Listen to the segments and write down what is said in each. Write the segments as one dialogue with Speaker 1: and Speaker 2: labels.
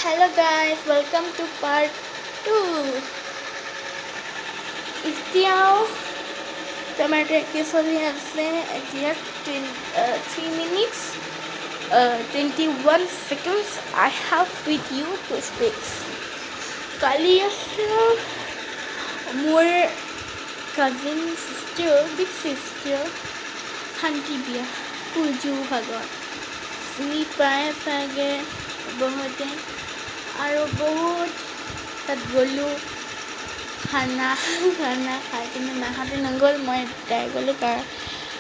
Speaker 1: Hello guys, welcome to part 2. এতিয়াও tomato একে চলি আছে এতিয়া 3 minutes 21 seconds I have with you to speak. কালি আছে মোৰ cousin sister, big sister শান্তি বিয়া পুজু ভাগত চিনি পাই চাগে বহুতে আৰু বহুত তাত গ'লোঁ খানা খাই কিনে মাহঁতে নগ'ল মই দাই গ'লোঁ কাৰ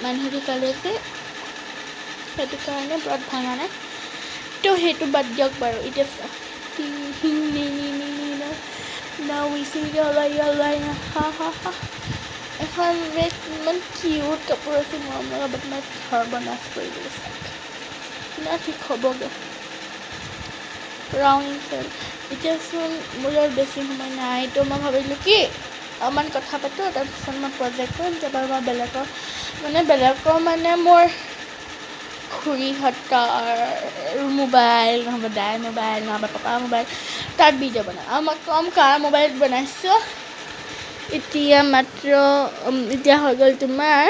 Speaker 1: মানুহটো কালি যে সেইটো কাৰণে ব্ৰত ভাঙা নাই তো সেইটো বাদ দিয়ক বাৰু এতিয়া এখন বেগ ইমান কিউট কাপোৰ আছে মৰম লগা বাট মই ঘৰ বনাই কৰি দিলোঁ না ঠিক হ'বগৈ ৰাউণ্ড ফেল এতিয়াচোন মোৰ লগত বেছি সময় নাই তো মই ভাবিলোঁ কি অকণমান কথা পাতোঁ তাৰপিছত মই প্ৰজেক্ট কৰিম তাৰপৰা মই বেলেগৰ মানে মোৰ খুৰীহঁতৰ মোবাইল নহ'বা দাইৰ মোবাইল নহ'বা পাপাৰ মোবাইল তাত ভিডিঅ' বনাওঁ আৰু মই কম কাৰ মোবাইলত বনাইছোঁ এতিয়া হৈ গ'ল তোমাৰ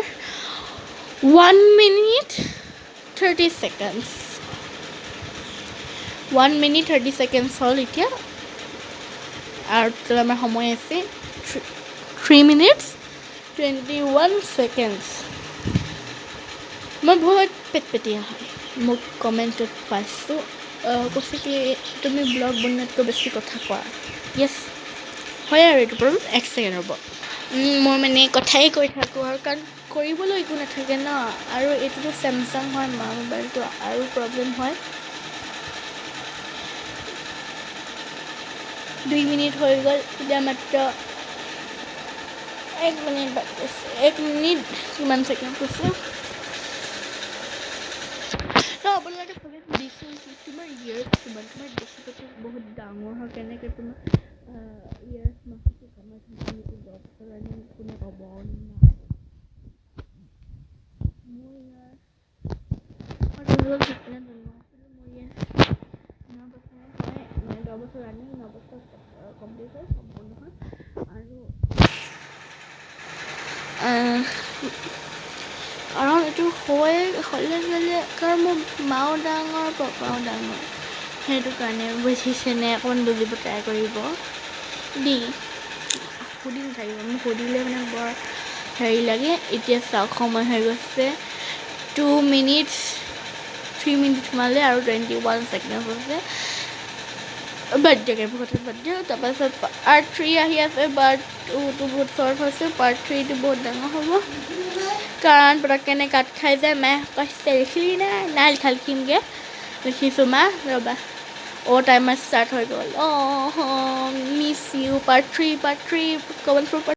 Speaker 1: 1 minute 30 seconds 1 minute 30 seconds হ'ল এতিয়া আৰু আমাৰ সময় আছে 3 minutes 21 seconds মই বহুত পেটপেটীয়া হয় মোক কমেণ্টত পাইছোঁ কৈছে কি তুমি ব্লগ বনোৱাতকৈ বেছি কথা কোৱা য়েছ হয় আৰু এইটো প্ৰব্লেম 1 second ৰ'ব মই মানে কথাই কৈ থাকোঁ আৰু কাৰণ কৰিবলৈ একো নাথাকে ন আৰু এইটোতো চেমচাং হয় মা মোবাইলটো আৰু প্ৰব্লেম হয় 2 মিনিট হৈ গ'ল এতিয়া মাত্ৰ 1 মিনিট বাকী আছে 1 মিনিট কিমান ছেকেণ্ড কৈছে আপোনালোকে চবে সুধিছোঁ কি তোমাৰ ইয়াৰ্ছ কিমান তোমাৰ দেখিবতো বহুত ডাঙৰ হয় কেনেকৈ তোমাৰ ইয়াৰ্ছ মাছটো কমাই থাকে নেকি 10 বছৰ আনি কোনে ক'ব না মোৰ ইয়াৰ মোৰ ইয়াৰ 9 বছৰ হয় 10 বছৰ আনি 9 বছৰ কমপ্লিট হয় সম্পূৰ্ণ হয় আৰু কাৰণ এইটো হ'লে কাৰণ মোৰ মাও ডাঙৰ পাপাও ডাঙৰ সেইটো কাৰণে বুজিছেনে অকণমান বুজিব ট্ৰাই কৰিব সুধি নাথাকিব মোক সুধিলে মানে বৰ হেৰি লাগে এতিয়া চাওক সময় হৈ গৈছে 2 minutes 3 minutes সোমালে আৰু 21 seconds হৈছে বাদ দিয়ক এইবোৰ কথা বাদ দিয়ক তাৰপাছত পাৰ্ট 3 আহি আছে পাৰ্ট 2টো বহুত শ্বৰ্ট হৈছে পাৰ্ট 3টো বহুত ডাঙৰ হ'ব কাৰণ পটককেনে কাট খাই যায় মায়ে কৈছে লিখিলি নাই লিখিমগৈ লিখিছোঁ মা ৰ'বা টাইমাৰ ষ্টাৰ্ট হৈ গ'ল মিছ ইউ পাৰ্ট 3 কমেণ্ট